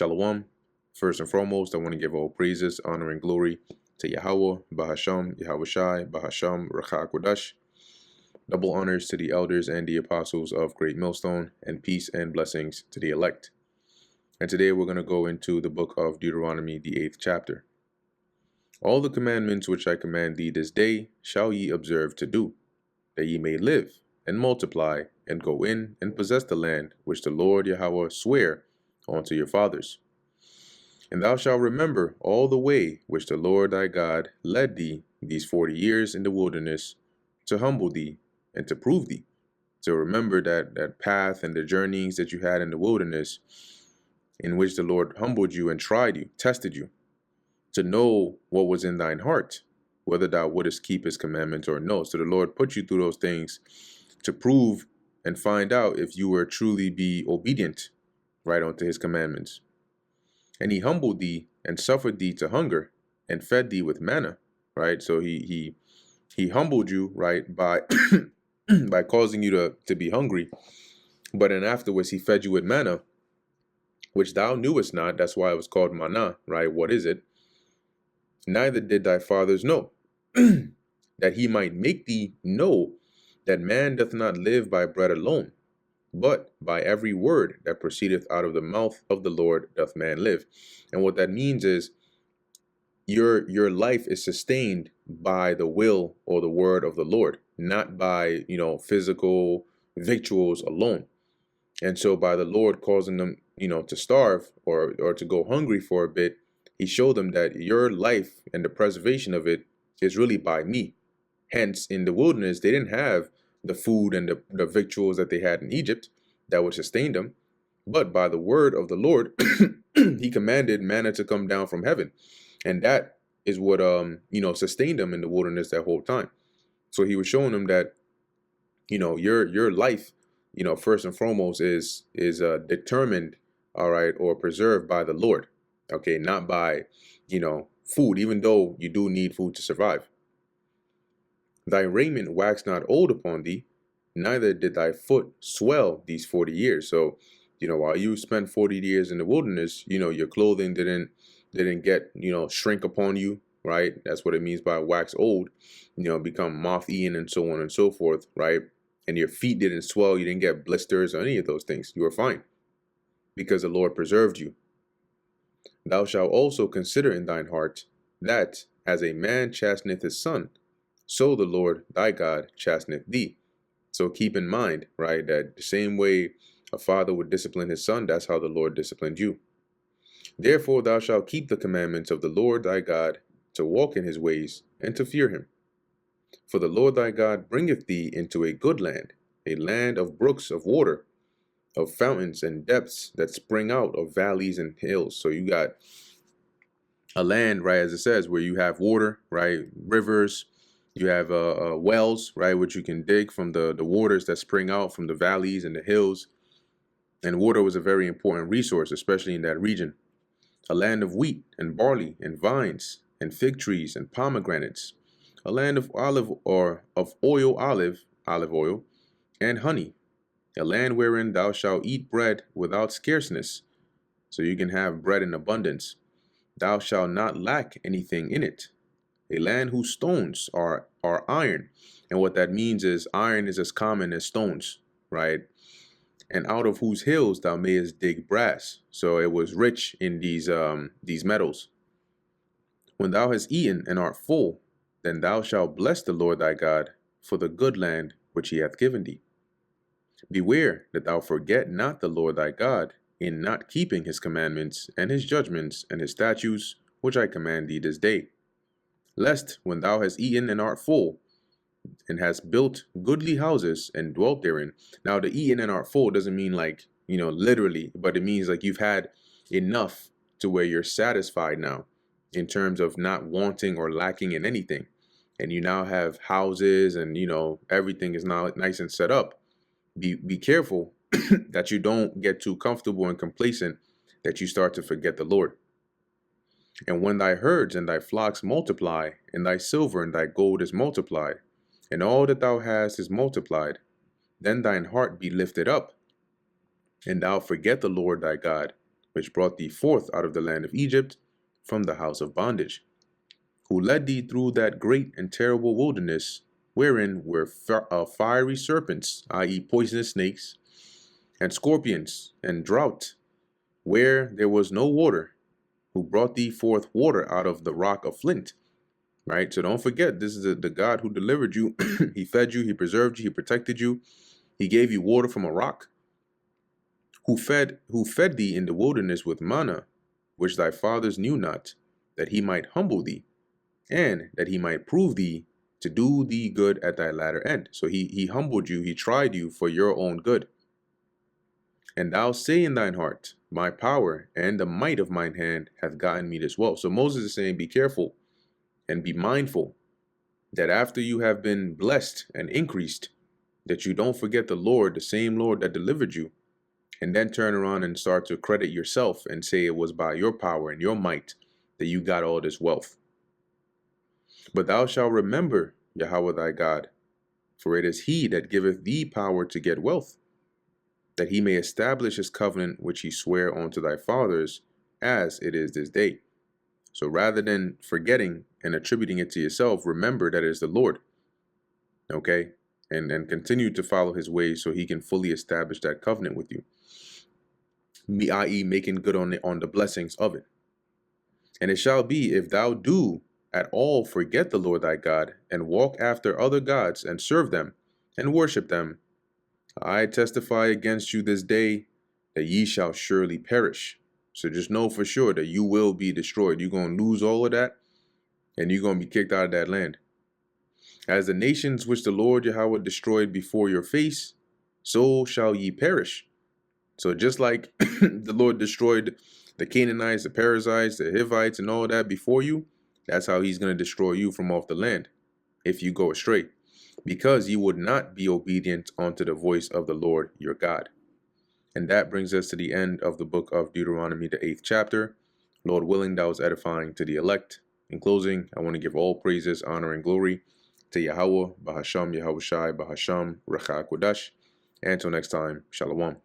Shalom. First and foremost, I want to give all praises, honor, and glory to Yahweh, Bahasham, Yahweh Shai, Bahasham, Rachak Wadash. Double honors to the elders and the apostles of Great Millstone, and peace and blessings to the elect. And today we're going to go into the book of Deuteronomy, the 8th chapter. All the commandments which I command thee this day shall ye observe to do, that ye may live and multiply and go in and possess the land which the Lord Yahweh sware unto your fathers. And thou shalt remember all the way which the Lord thy God led thee these 40 years in the wilderness, to humble thee and to prove thee. So remember that path and the journeyings that you had in the wilderness, in which the Lord humbled you and tried you, tested you, to know what was in thine heart, whether thou wouldest keep his commandments or no. So the Lord put you through those things to prove and find out if you were truly be obedient right unto his commandments. And he humbled thee and suffered thee to hunger and fed thee with manna, right? So he humbled you, right, by by causing you to be hungry, but then afterwards he fed you with manna, which thou knewest not. That's why it was called manna, right? What is it? Neither did thy fathers know, that he might make thee know that man doth not live by bread alone, but by every word that proceedeth out of the mouth of the Lord doth man live. And what that means is your life is sustained by the will or the word of the Lord, not by, physical victuals alone. And so by the Lord causing them, to starve or to go hungry for a bit, he showed them that your life and the preservation of it is really by me. Hence, in the wilderness, they didn't have the food and the victuals that they had in Egypt that would sustain them. But by the word of the Lord, he commanded manna to come down from heaven. And that is what, sustained them in the wilderness that whole time. So he was showing them that, your life, first and foremost is determined, all right, or preserved by the Lord. Okay, not by, food, even though you do need food to survive. Thy raiment waxed not old upon thee, neither did thy foot swell these 40 years. So, while you spent 40 years in the wilderness, your clothing didn't get, shrink upon you, right? That's what it means by wax old, become moth-eaten and so on and so forth, right? And your feet didn't swell, you didn't get blisters or any of those things. You were fine because the Lord preserved you. Thou shalt also consider in thine heart that as a man chasteneth his son, so the Lord thy God chasteneth thee. So keep in mind, right, that the same way a father would discipline his son, that's how the Lord disciplined you. Therefore thou shalt keep the commandments of the Lord thy God, to walk in his ways, and to fear him. For the Lord thy God bringeth thee into a good land, a land of brooks of water, of fountains and depths that spring out of valleys and hills. So you got a land, right, as it says, where you have water, right, rivers, you have wells, right, which you can dig from the waters that spring out from the valleys and the hills. And water was a very important resource, especially in that region. A land of wheat and barley and vines and fig trees and pomegranates. A land of olive oil, and honey. A land wherein thou shalt eat bread without scarceness, so you can have bread in abundance. Thou shalt not lack anything in it. A land whose stones are iron. And what that means is iron is as common as stones, right? And out of whose hills thou mayest dig brass. So it was rich in these metals. When thou hast eaten and art full, then thou shalt bless the Lord thy God for the good land which he hath given thee. Beware that thou forget not the Lord thy God in not keeping his commandments and his judgments and his statutes, which I command thee this day. Lest when thou hast eaten and art full, and hast built goodly houses and dwelt therein. Now the eaten and art full doesn't mean like, literally, but it means like you've had enough to where you're satisfied now in terms of not wanting or lacking in anything. And you now have houses and, everything is now nice and set up. Be careful that you don't get too comfortable and complacent that you start to forget the Lord. And when thy herds and thy flocks multiply, and thy silver and thy gold is multiplied, and all that thou hast is multiplied, then thine heart be lifted up, and thou forget the Lord thy God, which brought thee forth out of the land of Egypt from the house of bondage, who led thee through that great and terrible wilderness, wherein were fiery serpents, i.e. poisonous snakes, and scorpions, and drought, where there was no water, who brought thee forth water out of the rock of flint. Right? So don't forget, this is the God who delivered you. He fed you, he preserved you, he protected you. He gave you water from a rock. Who fed thee in the wilderness with manna, which thy fathers knew not, that he might humble thee, and that he might prove thee to do thee good at thy latter end. So he humbled you, he tried you for your own good. And thou say in thine heart, my power and the might of mine hand hath gotten me this wealth. So Moses is saying, be careful and be mindful that after you have been blessed and increased, that you don't forget the Lord, the same Lord that delivered you, and then turn around and start to credit yourself and say it was by your power and your might that you got all this wealth. But thou shalt remember Yahweh thy God, for it is he that giveth thee power to get wealth, that he may establish his covenant which he sware unto thy fathers, as it is this day. So rather than forgetting and attributing it to yourself, remember that it is the Lord. Okay? And continue to follow his ways so he can fully establish that covenant with you. I.e. making good on the blessings of it. And it shall be, if thou do at all forget the Lord thy God, and walk after other gods, and serve them, and worship them, I testify against you this day that ye shall surely perish. So just know for sure that you will be destroyed. You're going to lose all of that, and you're going to be kicked out of that land. As the nations which the Lord Yahweh destroyed before your face, so shall ye perish. So just like the Lord destroyed the Canaanites, the Perizzites, the Hivites, and all that before you, that's how he's going to destroy you from off the land if you go astray, because you would not be obedient unto the voice of the Lord your God. And that brings us to the end of the book of Deuteronomy, the 8th chapter. Lord willing, that was edifying to the elect. In closing, I want to give all praises, honor, and glory to Yahweh, Bahasham, Yahweh Shai, Bahasham, Rechak Kodash. And until next time, Shalom.